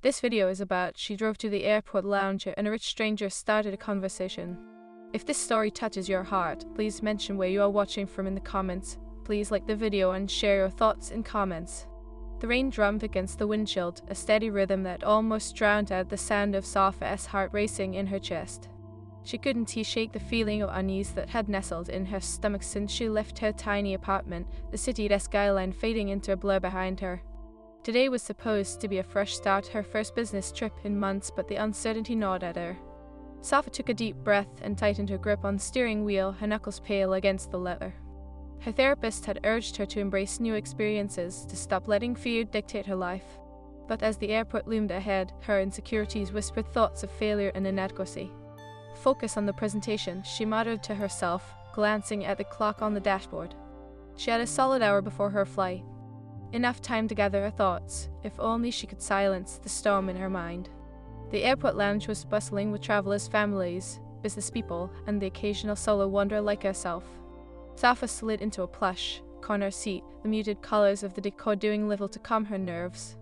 This video is about she drove to the airport lounge and a rich stranger started a conversation. If this story touches your heart, please mention where you are watching from in the comments. Please like the video and share your thoughts in comments. The rain drummed against the windshield, a steady rhythm that almost drowned out the sound of Safa's heart racing in her chest. She couldn't shake the feeling of unease that had nestled in her stomach since she left her tiny apartment, the city's skyline fading into a blur behind her. Today was supposed to be a fresh start, her first business trip in months, but the uncertainty gnawed at her. Safa took a deep breath and tightened her grip on the steering wheel, her knuckles pale against the leather. Her therapist had urged her to embrace new experiences, to stop letting fear dictate her life. But as the airport loomed ahead, her insecurities whispered thoughts of failure and inadequacy. Focus on the presentation, she muttered to herself, glancing at the clock on the dashboard. She had a solid hour before her flight. Enough time to gather her thoughts, if only she could silence the storm in her mind. The airport lounge was bustling with travelers' families, business people, and the occasional solo wanderer like herself. Safa slid into a plush, corner seat, the muted colors of the decor doing little to calm her nerves.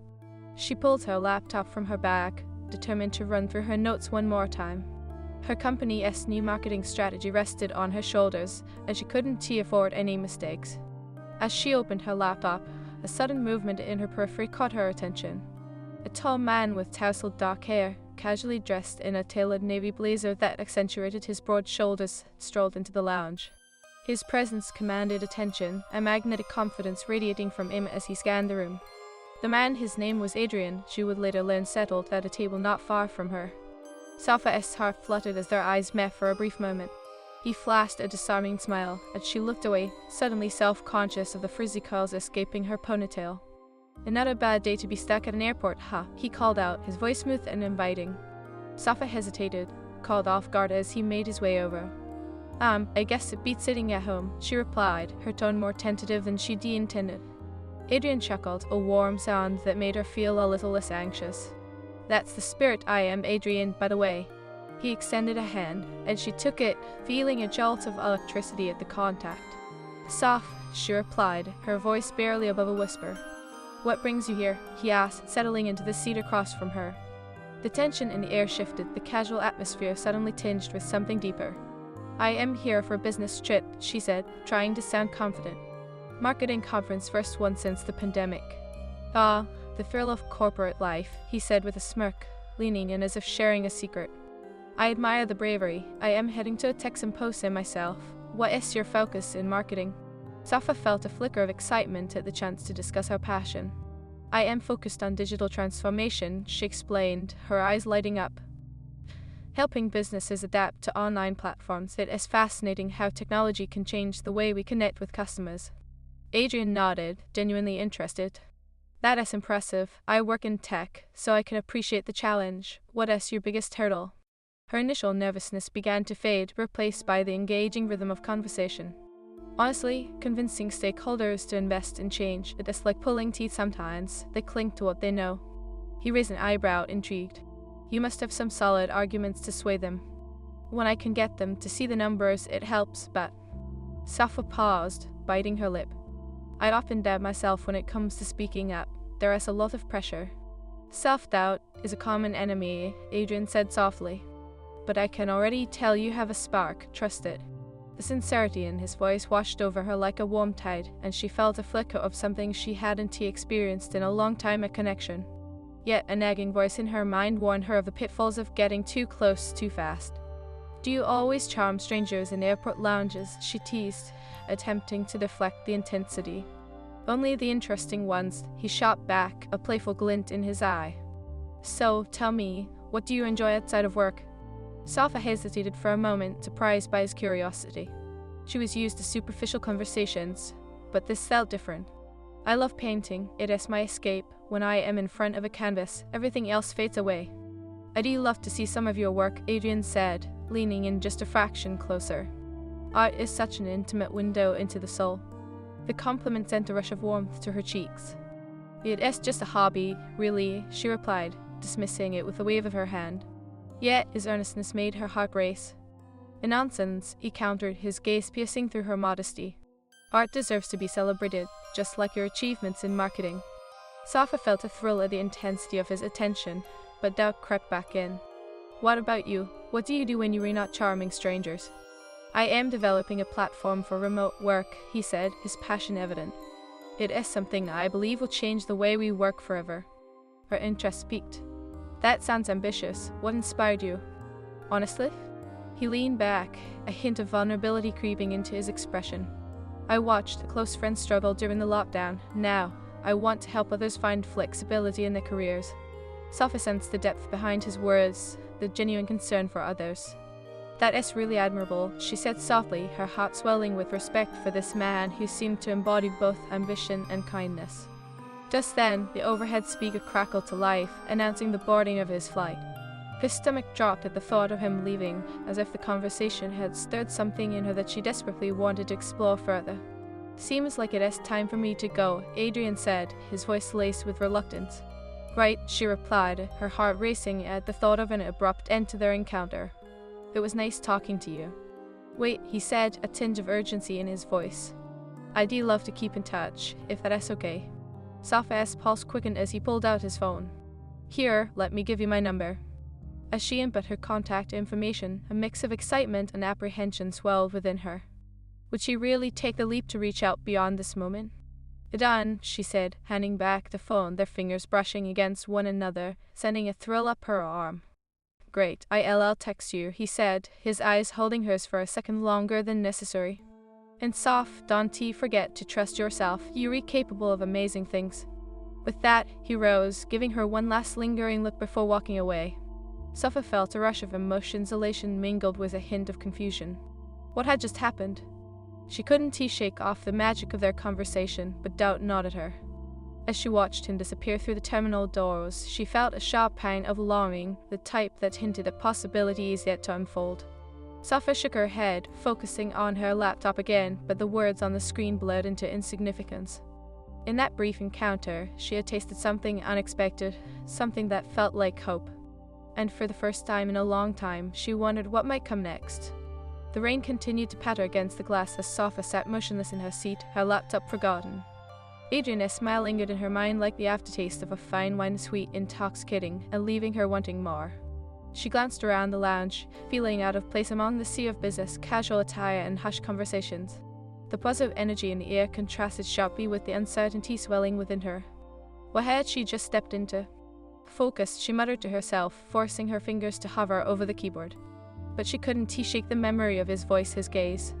She pulled her laptop from her bag, determined to run through her notes one more time. Her company's new marketing strategy rested on her shoulders, and she couldn't afford any mistakes. As she opened her laptop, a sudden movement in her periphery caught her attention. A tall man with tousled dark hair, casually dressed in a tailored navy blazer that accentuated his broad shoulders, strolled into the lounge. His presence commanded attention, a magnetic confidence radiating from him as he scanned the room. The man, his name was Adrian, she would later learn, settled at a table not far from her. Safa's heart fluttered as their eyes met for a brief moment. He flashed a disarming smile, and she looked away, suddenly self-conscious of the frizzy curls escaping her ponytail. "Another bad day to be stuck at an airport, huh?" he called out, his voice smooth and inviting. Safa hesitated, caught off guard as he made his way over. I guess it beats sitting at home," she replied, her tone more tentative than she'd intended. Adrian chuckled, a warm sound that made her feel a little less anxious. "That's the spirit. I am Adrian, by the way." He extended a hand, and she took it, feeling a jolt of electricity at the contact. "Saf," she replied, her voice barely above a whisper. "What brings you here?" he asked, settling into the seat across from her. The tension in the air shifted, the casual atmosphere suddenly tinged with something deeper. "I am here for a business trip," she said, trying to sound confident. "Marketing conference, first one since the pandemic." "Ah, the thrill of corporate life," he said with a smirk, leaning in as if sharing a secret. "I admire the bravery. I am heading to a tech symposium myself. What is your focus in marketing?" Safa felt a flicker of excitement at the chance to discuss her passion. "I am focused on digital transformation," she explained, her eyes lighting up. "Helping businesses adapt to online platforms. It is fascinating how technology can change the way we connect with customers." Adrian nodded, genuinely interested. "That is impressive. I work in tech, so I can appreciate the challenge. What is your biggest hurdle?" Her initial nervousness began to fade, replaced by the engaging rhythm of conversation. "Honestly, convincing stakeholders to invest in change. It is like pulling teeth sometimes. They cling to what they know." He raised an eyebrow, intrigued. "You must have some solid arguments to sway them." "When I can get them to see the numbers, it helps, but..." Safa paused, biting her lip. "I often doubt myself when it comes to speaking up. There is a lot of pressure." "Self-doubt is a common enemy," Adrian said softly. "But I can already tell you have a spark, trust it." The sincerity in his voice washed over her like a warm tide, and she felt a flicker of something she hadn't experienced in a long time, a connection. Yet a nagging voice in her mind warned her of the pitfalls of getting too close too fast. "Do you always charm strangers in airport lounges?" she teased, attempting to deflect the intensity. "Only the interesting ones," he shot back, a playful glint in his eye. "So, tell me, what do you enjoy outside of work?" Safa hesitated for a moment, surprised by his curiosity. She was used to superficial conversations, but this felt different. "I love painting. It is my escape. When I am in front of a canvas, everything else fades away." "I do love to see some of your work," Adrian said, leaning in just a fraction closer. "Art is such an intimate window into the soul." The compliment sent a rush of warmth to her cheeks. "It is just a hobby, really," she replied, dismissing it with a wave of her hand. Yet his earnestness made her heart race. "Nonsense," he countered, his gaze piercing through her modesty. "Art deserves to be celebrated, just like your achievements in marketing." Safa felt a thrill at the intensity of his attention, but doubt crept back in. What about you? What do you do when you are not charming strangers? I am developing a platform for remote work, he said, his passion evident. It is something I believe will change the way we work forever. Her interest piqued. That sounds ambitious. What inspired you? Honestly? He leaned back, a hint of vulnerability creeping into his expression. I watched a close friend struggle during the lockdown. Now, I want to help others find flexibility in their careers. Safa sensed the depth behind his words, the genuine concern for others. That is really admirable, she said softly, her heart swelling with respect for this man who seemed to embody both ambition and kindness. Just then, the overhead speaker crackled to life, announcing the boarding of his flight. His stomach dropped at the thought of him leaving, as if the conversation had stirred something in her that she desperately wanted to explore further. Seems like it is time for me to go, Adrian said, his voice laced with reluctance. Right, she replied, her heart racing at the thought of an abrupt end to their encounter. It was nice talking to you. Wait, he said, a tinge of urgency in his voice. I'd love to keep in touch, if that is okay. Safa's pulse quickened as he pulled out his phone. Here, let me give you my number. As she input her contact information, a mix of excitement and apprehension swelled within her. Would she really take the leap to reach out beyond this moment? Done, she said, handing back the phone, their fingers brushing against one another, sending a thrill up her arm. Great, I'll text you, he said, his eyes holding hers for a second longer than necessary. And Saf, don't forget to trust yourself, you're capable of amazing things. With that, he rose, giving her one last lingering look before walking away. Safa felt a rush of emotions, elation mingled with a hint of confusion. What had just happened? She couldn't shake off the magic of their conversation, but doubt gnawed at her. As she watched him disappear through the terminal doors, she felt a sharp pang of longing, the type that hinted at possibilities yet to unfold. Safa shook her head, focusing on her laptop again, but the words on the screen blurred into insignificance. In that brief encounter, she had tasted something unexpected, something that felt like hope. And for the first time in a long time, she wondered what might come next. The rain continued to patter against the glass as Safa sat motionless in her seat, her laptop forgotten. Adrian's smile lingered in her mind like the aftertaste of a fine wine, sweet, intoxicating, and leaving her wanting more. She glanced around the lounge, feeling out of place among the sea of business, casual attire, and hushed conversations. The positive energy in the air contrasted sharply with the uncertainty swelling within her. What had she just stepped into? Focused, she muttered to herself, forcing her fingers to hover over the keyboard. But she couldn't shake the memory of his voice, his gaze.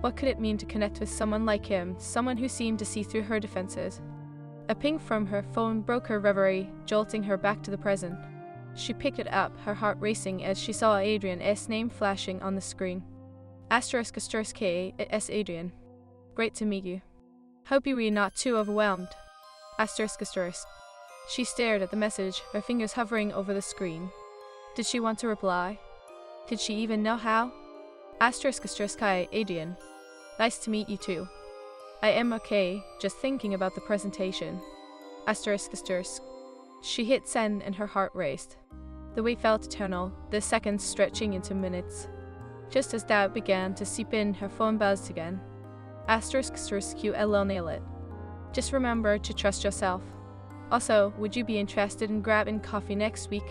What could it mean to connect with someone like him, someone who seemed to see through her defenses? A ping from her phone broke her reverie, jolting her back to the present. She picked it up, her heart racing as she saw Adrian's name flashing on the screen. **K, it's Adrian. Great to meet you. Hope you were not too overwhelmed. **. She stared at the message, her fingers hovering over the screen. Did she want to reply? Did she even know how? **K, Adrian. Nice to meet you too. I am okay, just thinking about the presentation. **. She hit send and her heart raced. The wait felt eternal, the seconds stretching into minutes. Just as doubt began to seep in, her phone buzzed again. **I'll nail it. Just remember to trust yourself. Also, would you be interested in grabbing coffee next week?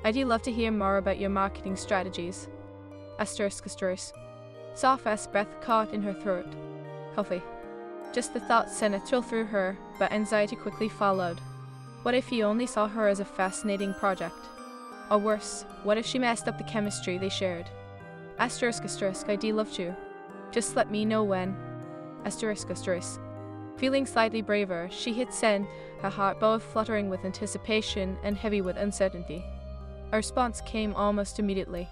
I'd love to hear more about your marketing strategies. Safa's breath caught in her throat. Coffee. Just the thought sent a thrill through her, but anxiety quickly followed. What if he only saw her as a fascinating project? Or worse, what if she messed up the chemistry they shared? I'd love to. Just let me know when. Feeling slightly braver, she hit send, her heart both fluttering with anticipation and heavy with uncertainty. A response came almost immediately.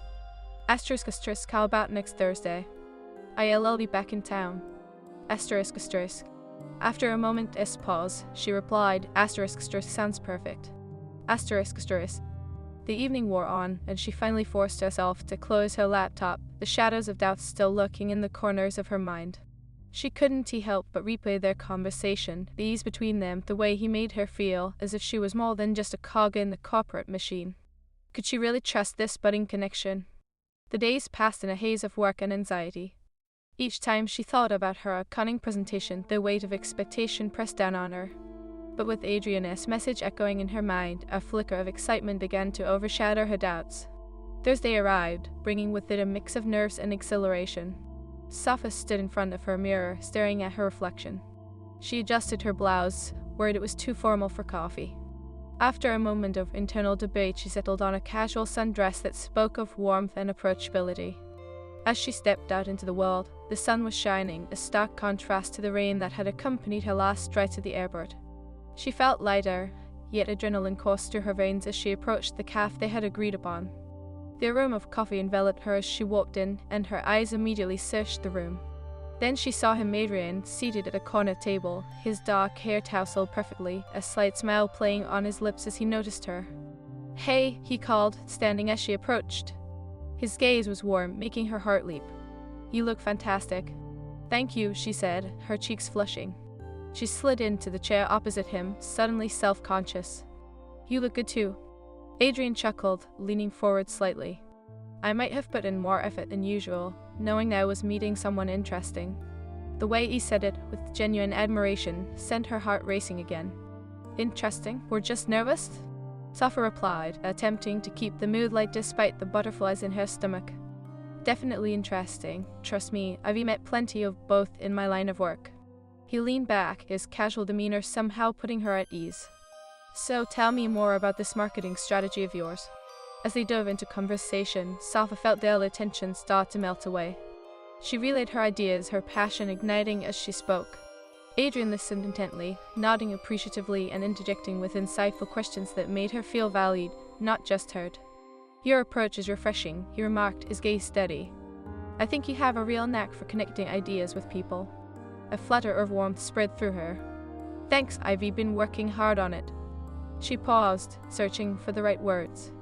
How about next Thursday? I'll be back in town. After a moment's pause, she replied, sounds perfect. The evening wore on, and she finally forced herself to close her laptop, the shadows of doubt still lurking in the corners of her mind. She couldn't help but replay their conversation, the ease between them, the way he made her feel as if she was more than just a cog in the corporate machine. Could she really trust this budding connection? The days passed in a haze of work and anxiety. Each time she thought about her cunning presentation, the weight of expectation pressed down on her. But with Adrian's message echoing in her mind, a flicker of excitement began to overshadow her doubts. Thursday arrived, bringing with it a mix of nerves and exhilaration. Safa stood in front of her mirror, staring at her reflection. She adjusted her blouse, worried it was too formal for coffee. After a moment of internal debate, she settled on a casual sundress that spoke of warmth and approachability. As she stepped out into the world, the sun was shining, a stark contrast to the rain that had accompanied her last ride to the airport. She felt lighter, yet adrenaline coursed through her veins as she approached the cafe they had agreed upon. The aroma of coffee enveloped her as she walked in, and her eyes immediately searched the room. Then she saw him, Adrian, seated at a corner table, his dark hair tousled perfectly, a slight smile playing on his lips as he noticed her. "Hey," he called, standing as she approached. His gaze was warm, making her heart leap. "You look fantastic." "Thank you," she said, her cheeks flushing. She slid into the chair opposite him, suddenly self-conscious. "You look good too." Adrian chuckled, leaning forward slightly. "I might have put in more effort than usual, knowing that I was meeting someone interesting." The way he said it, with genuine admiration, sent her heart racing again. "Interesting? We're just nervous?" Safa replied, attempting to keep the mood light despite the butterflies in her stomach. "Definitely interesting. Trust me, I've met plenty of both in my line of work." He leaned back, his casual demeanor somehow putting her at ease. "So tell me more about this marketing strategy of yours." As they dove into conversation, Safa felt their tension start to melt away. She relayed her ideas, her passion igniting as she spoke. Adrian listened intently, nodding appreciatively and interjecting with insightful questions that made her feel valued, not just heard. "Your approach is refreshing," he remarked, his gaze steady. "I think you have a real knack for connecting ideas with people." A flutter of warmth spread through her. "Thanks, I've been working hard on it." She paused, searching for the right words.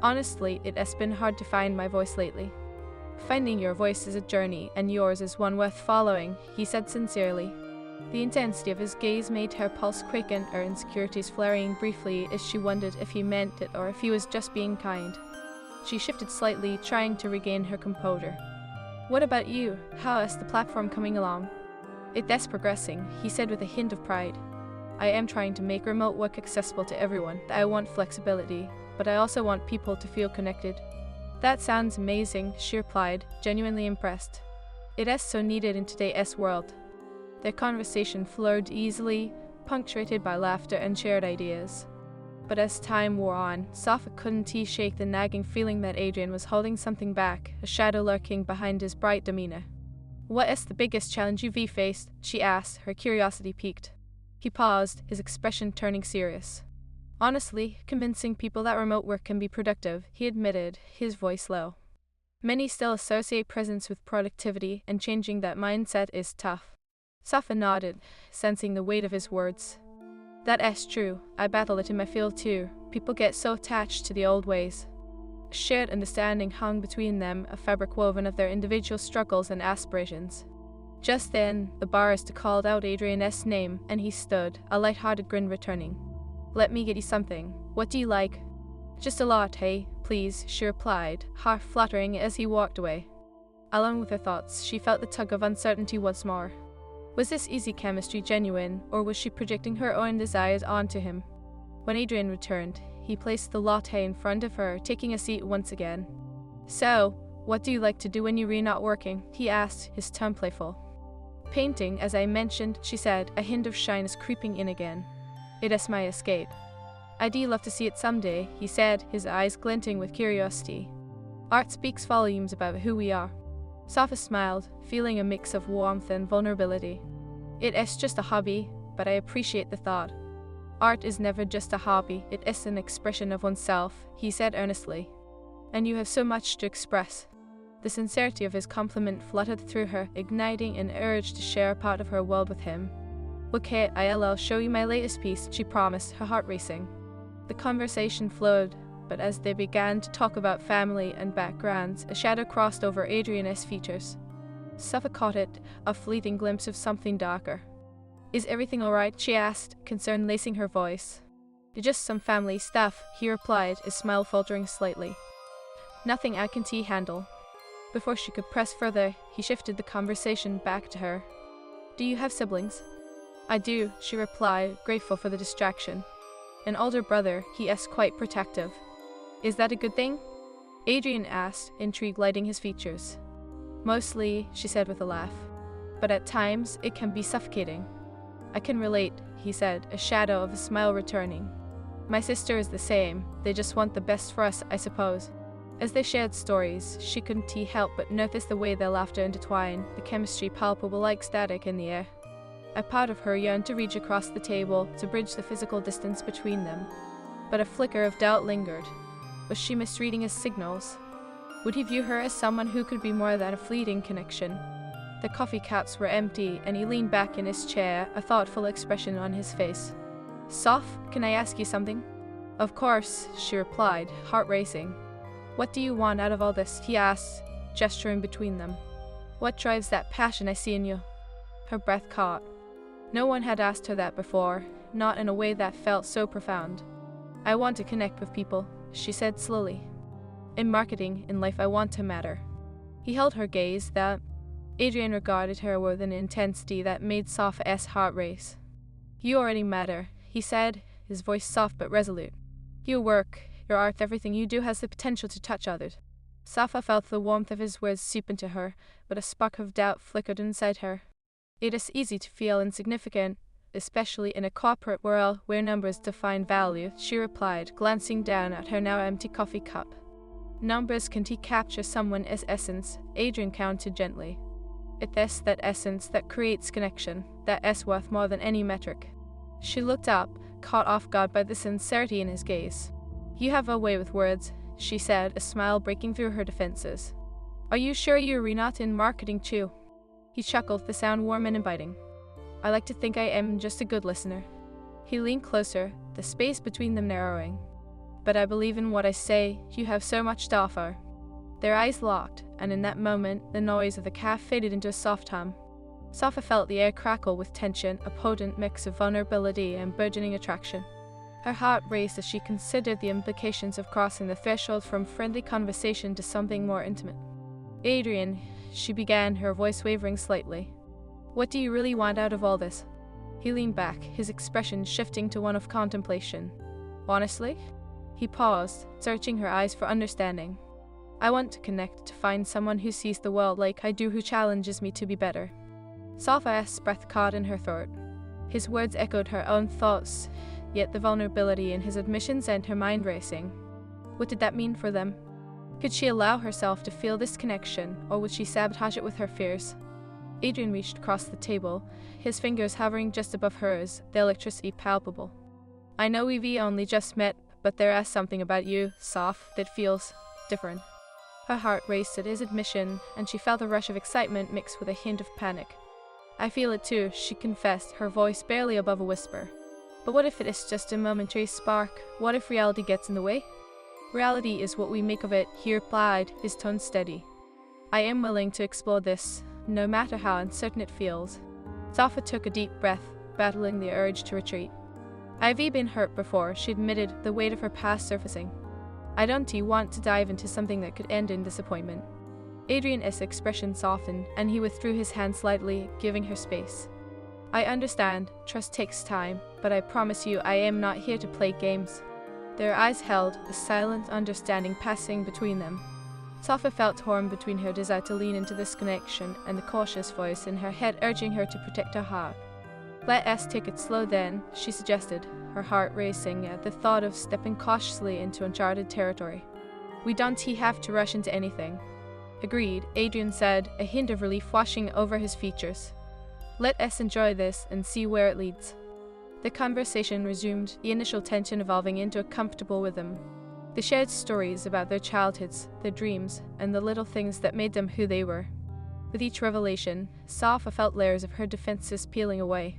"Honestly, it has been hard to find my voice lately." "Finding your voice is a journey, and yours is one worth following," he said sincerely. The intensity of his gaze made her pulse quicken, her insecurities flaring briefly as she wondered if he meant it or if he was just being kind. She shifted slightly, trying to regain her composure. "What about you? How is the platform coming along?" "It's progressing," he said with a hint of pride. "I am trying to make remote work accessible to everyone. I want flexibility, but I also want people to feel connected." "That sounds amazing," she replied, genuinely impressed. "It is so needed in today's world." Their conversation flowed easily, punctuated by laughter and shared ideas. But as time wore on, Safa couldn't shake the nagging feeling that Adrian was holding something back, a shadow lurking behind his bright demeanor. "What is the biggest challenge you've faced?" she asked, her curiosity piqued. He paused, his expression turning serious. "Honestly, convincing people that remote work can be productive," he admitted, his voice low. "Many still associate presence with productivity, and changing that mindset is tough." Safa nodded, sensing the weight of his words. "That is true. I battle it in my field too. People get so attached to the old ways." A shared understanding hung between them, a fabric woven of their individual struggles and aspirations. Just then, the barrister called out Adrian's name, and he stood, a light-hearted grin returning. "Let me get you something. What do you like?" "Just a latte, please," she replied, half fluttering as he walked away. Alone with her thoughts, she felt the tug of uncertainty once more. Was this easy chemistry genuine, or was she projecting her own desires onto him? When Adrian returned, he placed the latte in front of her, taking a seat once again. "So, what do you like to do when you're not working?" he asked, his tone playful. "Painting, as I mentioned," she said, a hint of shyness creeping in again. "It is my escape." "I'd love to see it someday," he said, his eyes glinting with curiosity. "Art speaks volumes about who we are." Safa smiled, feeling a mix of warmth and vulnerability. "It is just a hobby, but I appreciate the thought." "Art is never just a hobby, it is an expression of oneself," he said earnestly. "And you have so much to express." The sincerity of his compliment fluttered through her, igniting an urge to share a part of her world with him. "Okay, I'll show you my latest piece," she promised, her heart racing. The conversation flowed, but as they began to talk about family and backgrounds, a shadow crossed over Adrian's features. Safa caught it, a fleeting glimpse of something darker. "Is everything alright?" she asked, concern lacing her voice. "Just some family stuff," he replied, his smile faltering slightly. "Nothing I can handle." Before she could press further, he shifted the conversation back to her. "Do you have siblings?" I do, she replied, grateful for the distraction. An older brother, he is quite protective. Is that a good thing? Adrian asked, intrigue lighting his features. Mostly, she said with a laugh. But at times, it can be suffocating. I can relate, he said, a shadow of a smile returning. My sister is the same. They just want the best for us, I suppose. As they shared stories, she couldn't help but notice the way their laughter intertwined, the chemistry palpable like static in the air. A part of her yearned to reach across the table to bridge the physical distance between them. But a flicker of doubt lingered. Was she misreading his signals? Would he view her as someone who could be more than a fleeting connection? The coffee cups were empty, and he leaned back in his chair, a thoughtful expression on his face. Soph, can I ask you something? Of course, she replied, heart racing. What do you want out of all this? He asked, gesturing between them. What drives that passion I see in you? Her breath caught. No one had asked her that before, not in a way that felt so profound. I want to connect with people, she said slowly. In marketing, in life, I want to matter. He held her gaze that Adrian regarded her with an intensity that made Soph's heart race. You already matter, he said, his voice soft but resolute. Your work, your art, everything you do has the potential to touch others. Sopha felt the warmth of his words seep into her, but a spark of doubt flickered inside her. It is easy to feel insignificant, especially in a corporate world where numbers define value, she replied, glancing down at her now empty coffee cup. Numbers can't capture someone's essence, Adrian counted gently. It is that essence that creates connection, that is worth more than any metric. She looked up, caught off guard by the sincerity in his gaze. You have a way with words, she said, a smile breaking through her defenses. Are you sure you're not in marketing too? He chuckled, the sound warm and inviting. I like to think I am just a good listener. He leaned closer, the space between them narrowing. But I believe in what I say, you have so much to offer. Their eyes locked, and in that moment, the noise of the cafe faded into a soft hum. Sopha felt the air crackle with tension, a potent mix of vulnerability and burgeoning attraction. Her heart raced as she considered the implications of crossing the threshold from friendly conversation to something more intimate. Adrian, she began, her voice wavering slightly. What do you really want out of all this? He leaned back, his expression shifting to one of contemplation. Honestly? He paused, searching her eyes for understanding. I want to connect, to find someone who sees the world like I do, who challenges me to be better. Sopha's breath caught in her throat. His words echoed her own thoughts, yet the vulnerability in his admission sent her mind racing. What did that mean for them? Could she allow herself to feel this connection, or would she sabotage it with her fears? Adrian reached across the table, his fingers hovering just above hers, the electricity palpable. I know we've only just met, but there is something about you, Soph, that feels different. Her heart raced at his admission, and she felt a rush of excitement mixed with a hint of panic. I feel it too, she confessed, her voice barely above a whisper. But what if it is just a momentary spark? What if reality gets in the way? Reality is what we make of it, he replied, his tone steady. I am willing to explore this, no matter how uncertain it feels. Sopha took a deep breath, battling the urge to retreat. I've been hurt before, she admitted, the weight of her past surfacing. I don't want to dive into something that could end in disappointment. Adrian's expression softened, and he withdrew his hand slightly, giving her space. I understand, trust takes time, but I promise you I am not here to play games. Their eyes held, a silent understanding passing between them. Sopha felt torn between her desire to lean into this connection and the cautious voice in her head urging her to protect her heart. Let us take it slow then, she suggested, her heart racing at the thought of stepping cautiously into uncharted territory. We don't have to rush into anything. Agreed, Adrian said, a hint of relief washing over his features. Let us enjoy this and see where it leads. The conversation resumed, the initial tension evolving into a comfortable rhythm. They shared stories about their childhoods, their dreams, and the little things that made them who they were. With each revelation, Sopha felt layers of her defenses peeling away.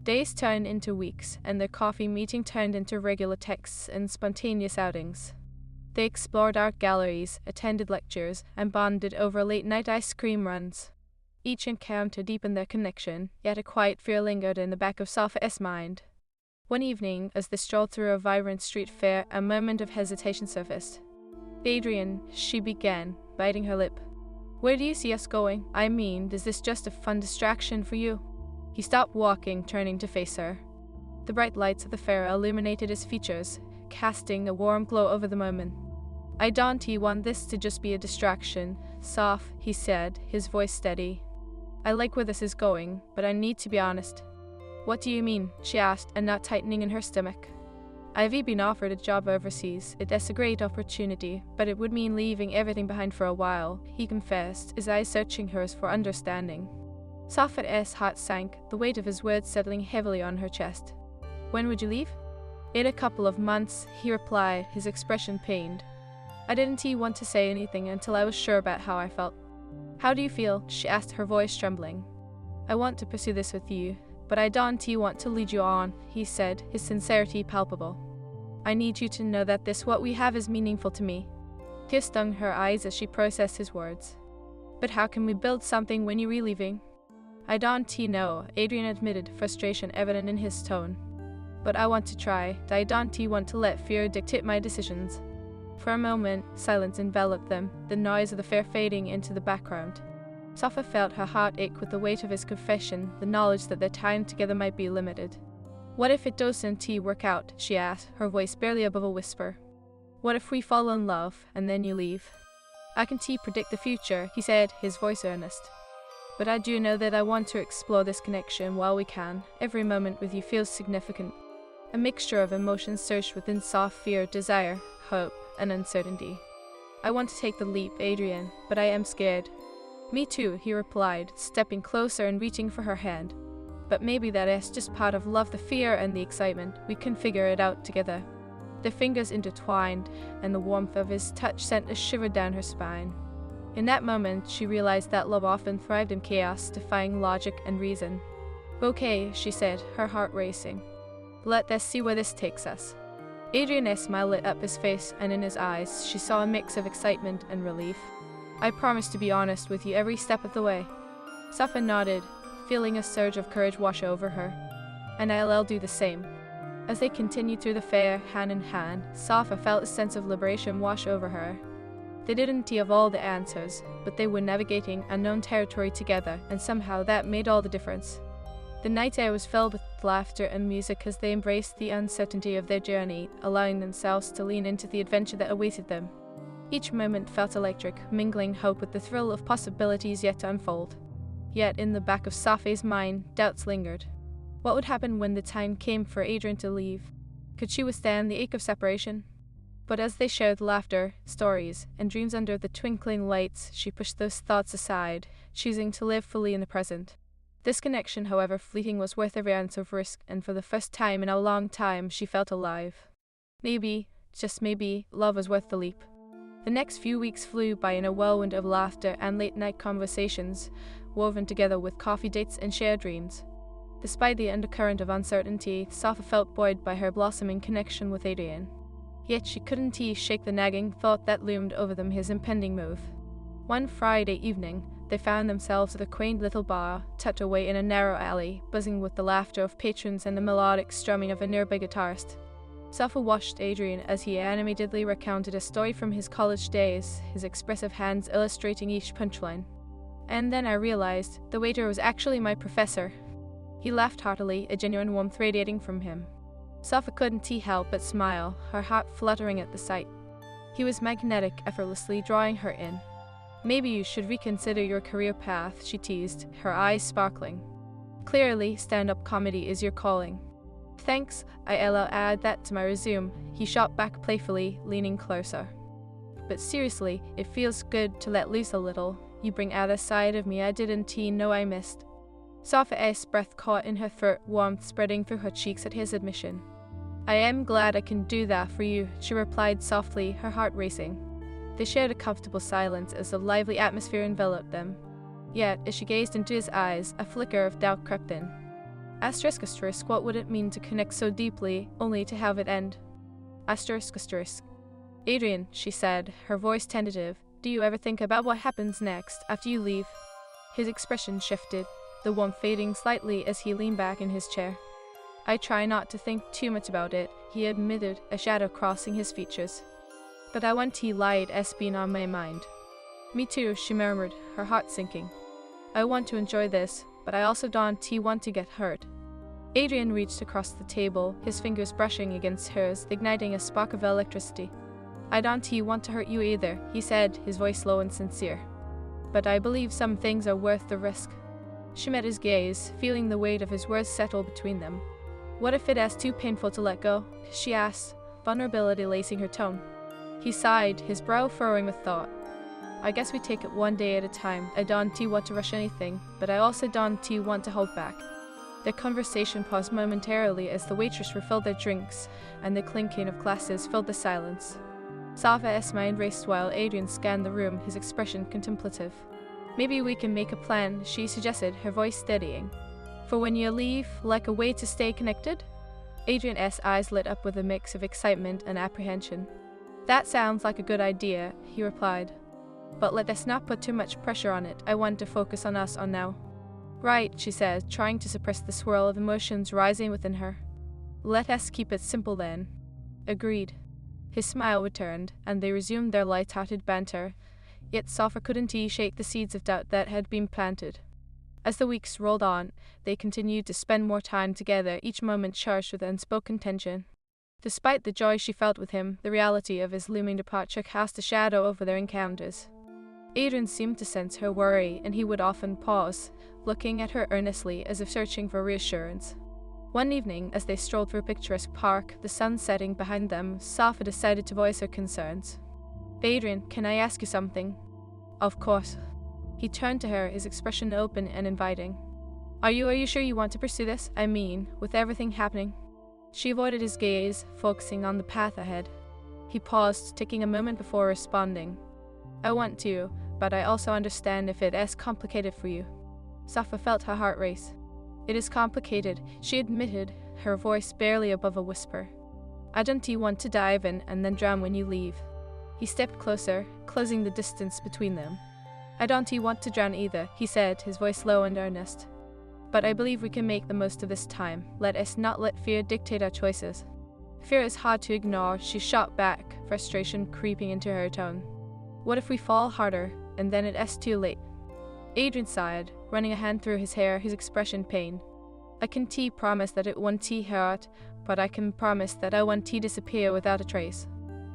Days turned into weeks, and their coffee meeting turned into regular texts and spontaneous outings. They explored art galleries, attended lectures, and bonded over late-night ice cream runs. Each encounter deepened their connection, yet a quiet fear lingered in the back of Sopha's mind. One evening, as they strolled through a vibrant street fair, a moment of hesitation surfaced. Adrian, she began, biting her lip. Where do you see us going? I mean, is this just a fun distraction for you? He stopped walking, turning to face her. The bright lights of the fair illuminated his features, casting a warm glow over the moment. I don't want this to just be a distraction, Soph, he said, his voice steady. I like where this is going, but I need to be honest. What do you mean? She asked, a knot tightening in her stomach. I've been offered a job overseas. It's a great opportunity, but it would mean leaving everything behind for a while, he confessed, his eyes searching hers for understanding. Soph's heart sank, the weight of his words settling heavily on her chest. When would you leave? In a couple of months, he replied, his expression pained. I didn't want to say anything until I was sure about how I felt. How do you feel? She asked, her voice trembling. I want to pursue this with you, but I don't want to lead you on, he said, his sincerity palpable. I need you to know that what we have is meaningful to me. Tears stung her eyes as she processed his words. But how can we build something when you're leaving? I don't know, Adrian admitted, frustration evident in his tone. But I want to try. I don't want to let fear dictate my decisions. For a moment, silence enveloped them, the noise of the fair fading into the background. Soph felt her heart ache with the weight of his confession, the knowledge that their time together might be limited. What if it doesn't work out? She asked, her voice barely above a whisper. What if we fall in love, and then you leave? I can predict the future, he said, his voice earnest. But I do know that I want to explore this connection while we can. Every moment with you feels significant. A mixture of emotions surged within Soph: fear, desire, hope, and uncertainty. I want to take the leap, Adrian, but I am scared. Me too, he replied, stepping closer and reaching for her hand. But maybe that's just part of love, the fear and the excitement. We can figure it out together. Their fingers intertwined, and the warmth of his touch sent a shiver down her spine. In that moment, she realized that love often thrived in chaos, defying logic and reason. Okay, she said, her heart racing. Let us see where this takes us. Adrian's smile lit up his face, and in his eyes she saw a mix of excitement and relief. I promise to be honest with you every step of the way. Soph nodded, feeling a surge of courage wash over her. And I'll do the same. As they continued through the fair, hand in hand, Soph felt a sense of liberation wash over her. They didn't have all the answers, but they were navigating unknown territory together, and somehow that made all the difference. The night air was filled with laughter and music as they embraced the uncertainty of their journey, allowing themselves to lean into the adventure that awaited them. Each moment felt electric, mingling hope with the thrill of possibilities yet to unfold. Yet in the back of Sophie's mind, doubts lingered. What would happen when the time came for Adrian to leave? Could she withstand the ache of separation? But as they shared laughter, stories, and dreams under the twinkling lights, she pushed those thoughts aside, choosing to live fully in the present. This connection, however fleeting, was worth every ounce of risk, and for the first time in a long time she felt alive. Maybe, just maybe, love was worth the leap. The next few weeks flew by in a whirlwind of laughter and late-night conversations, woven together with coffee dates and shared dreams. Despite the undercurrent of uncertainty, Soph felt buoyed by her blossoming connection with Adrian. Yet she couldn't shake the nagging thought that loomed over them, his impending move. One Friday evening, they found themselves at a quaint little bar, tucked away in a narrow alley, buzzing with the laughter of patrons and the melodic strumming of a nearby guitarist. Soph watched Adrian as he animatedly recounted a story from his college days, his expressive hands illustrating each punchline. And then I realized the waiter was actually my professor. He laughed heartily, a genuine warmth radiating from him. Soph couldn't help but smile, her heart fluttering at the sight. He was magnetic, effortlessly drawing her in. Maybe you should reconsider your career path, she teased, her eyes sparkling. Clearly, stand-up comedy is your calling. Thanks, I'll add that to my resume, he shot back playfully, leaning closer. But seriously, it feels good to let loose a little. You bring out a side of me I didn't know I missed. Soph's breath caught in her throat, warmth spreading through her cheeks at his admission. I am glad I can do that for you, she replied softly, her heart racing. They shared a comfortable silence as the lively atmosphere enveloped them. Yet, as she gazed into his eyes, a flicker of doubt crept in. Asterisk, what would it mean to connect so deeply, only to have it end? Asterisk. Adrian, she said, her voice tentative, do you ever think about what happens next, after you leave? His expression shifted, the warmth fading slightly as he leaned back in his chair. I try not to think too much about it, he admitted, a shadow crossing his features. But I want light as being on my mind. Me too, she murmured, her heart sinking. I want to enjoy this, but I also don't want to get hurt. Adrian reached across the table, his fingers brushing against hers, igniting a spark of electricity. I don't want to hurt you either, he said, his voice low and sincere. But I believe some things are worth the risk. She met his gaze, feeling the weight of his words settle between them. What if it is too painful to let go? She asked, vulnerability lacing her tone. He sighed, his brow furrowing with thought. I guess we take it one day at a time. I don't want to rush anything, but I also don't want to hold back. Their conversation paused momentarily as the waitress refilled their drinks, and the clinking of glasses filled the silence. Safa's mind raced while Adrian scanned the room, his expression contemplative. Maybe we can make a plan, she suggested, her voice steadying. For when you leave, like a way to stay connected? Adrian's eyes lit up with a mix of excitement and apprehension. That sounds like a good idea, he replied. But let us not put too much pressure on it. I want to focus on us on now. Right, she said, trying to suppress the swirl of emotions rising within her. Let us keep it simple then. Agreed. His smile returned, and they resumed their light-hearted banter, yet Safa couldn't shake the seeds of doubt that had been planted. As the weeks rolled on, they continued to spend more time together, each moment charged with unspoken tension. Despite the joy she felt with him, the reality of his looming departure cast a shadow over their encounters. Adrian seemed to sense her worry, and he would often pause, looking at her earnestly as if searching for reassurance. One evening, as they strolled through a picturesque park, the sun setting behind them, Safa decided to voice her concerns. Adrian, can I ask you something? Of course. He turned to her, his expression open and inviting. Are you sure you want to pursue this? I mean, with everything happening? She avoided his gaze, focusing on the path ahead. He paused, taking a moment before responding. I want to, but I also understand if it is complicated for you. Safa felt her heart race. It is complicated, she admitted, her voice barely above a whisper. I don't want to dive in and then drown when you leave. He stepped closer, closing the distance between them. I don't want to drown either, he said, his voice low and earnest. But I believe we can make the most of this time. Let us not let fear dictate our choices. Fear is hard to ignore, she shot back, frustration creeping into her tone. What if we fall harder, and then it is too late? Adrian sighed, running a hand through his hair, his expression pain. I can promise that it won't hurt, but I can promise that I won't disappear without a trace.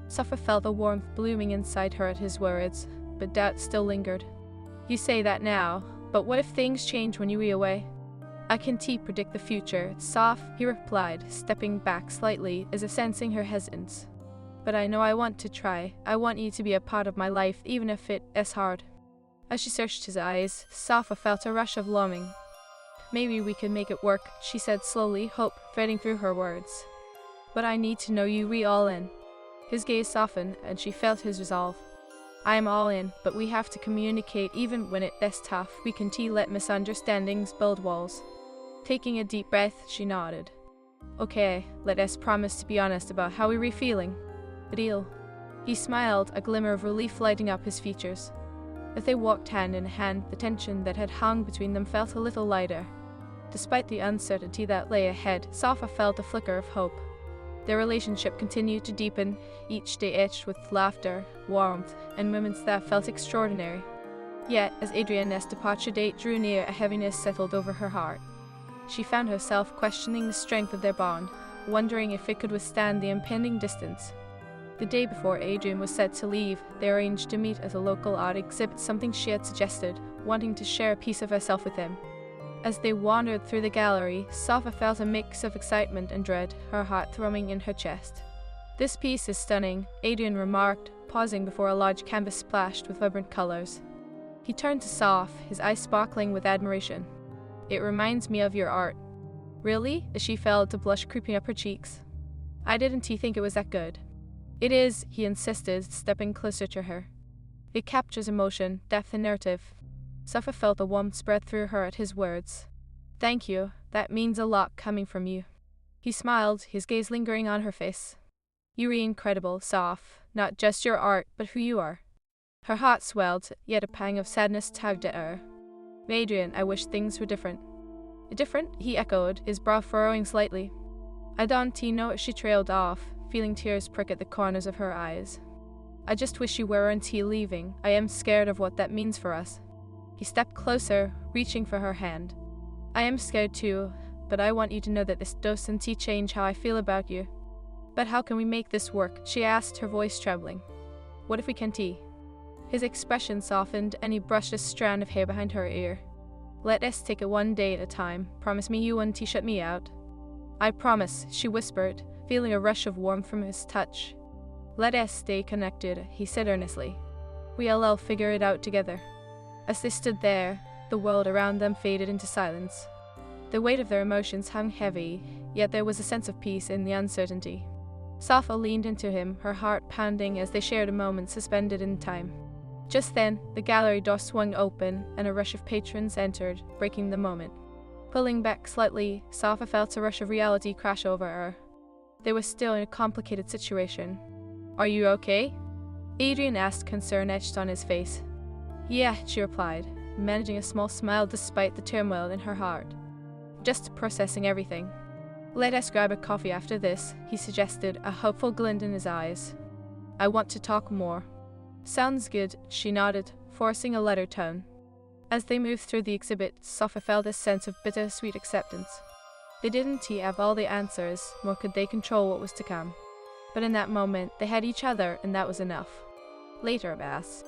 Safa felt a warmth blooming inside her at his words, but doubt still lingered. You say that now, but what if things change when you are away? I can predict the future, Saf, he replied, stepping back slightly as if sensing her hesitance. But I know I want to try. I want you to be a part of my life, even if it is hard. As she searched his eyes, Safa felt a rush of longing. Maybe we can make it work, she said slowly, hope threading through her words. But I need to know you all in. His gaze softened, and she felt his resolve. I am all in, but we have to communicate even when it is tough. We can let misunderstandings build walls. Taking a deep breath, she nodded. Okay, let us promise to be honest about how we were feeling. Deal. He smiled, a glimmer of relief lighting up his features. As they walked hand in hand, the tension that had hung between them felt a little lighter. Despite the uncertainty that lay ahead, Safa felt a flicker of hope. Their relationship continued to deepen, each day etched with laughter, warmth, and moments that felt extraordinary. Yet, as Adrian's departure date drew near, a heaviness settled over her heart. She found herself questioning the strength of their bond, wondering if it could withstand the impending distance. The day before Adrian was set to leave, they arranged to meet at a local art exhibit, something she had suggested, wanting to share a piece of herself with him. As they wandered through the gallery, Safa felt a mix of excitement and dread, her heart thrumming in her chest. This piece is stunning, Adrian remarked, pausing before a large canvas splashed with vibrant colors. He turned to Saf, his eyes sparkling with admiration. It reminds me of your art. Really? As she felt a blush creeping up her cheeks. I didn't think it was that good. It is, he insisted, stepping closer to her. It captures emotion, depth and narrative. Safa felt a warmth spread through her at his words. Thank you, that means a lot coming from you. He smiled, his gaze lingering on her face. You're incredible, Saf, not just your art, but who you are. Her heart swelled, yet a pang of sadness tugged at her. Adrian, I wish things were different. Different? He echoed, his brow furrowing slightly. I don't know, she trailed off, feeling tears prick at the corners of her eyes. I just wish you weren't leaving. I am scared of what that means for us. He stepped closer, reaching for her hand. I am scared too, but I want you to know that this doesn't change how I feel about you. But how can we make this work? She asked, her voice trembling. What if we can't? His expression softened and he brushed a strand of hair behind her ear. Let us take it one day at a time. Promise me you won't shut me out. I promise, she whispered, feeling a rush of warmth from his touch. Let us stay connected, he said earnestly. We'll all figure it out together. As they stood there, the world around them faded into silence. The weight of their emotions hung heavy, yet there was a sense of peace in the uncertainty. Sappho leaned into him, her heart pounding as they shared a moment suspended in time. Just then, the gallery door swung open and a rush of patrons entered, breaking the moment. Pulling back slightly, Sappho felt a rush of reality crash over her. They were still in a complicated situation. Are you okay? Adrian asked, concern etched on his face. Yeah, she replied, managing a small smile despite the turmoil in her heart. Just processing everything. Let us grab a coffee after this, he suggested, a hopeful glint in his eyes. I want to talk more. Sounds good, she nodded, forcing a lighter tone. As they moved through the exhibit, Sappho felt a sense of bittersweet acceptance. They didn't have all the answers, nor could they control what was to come. But in that moment, they had each other, and that was enough. Later, Abbas.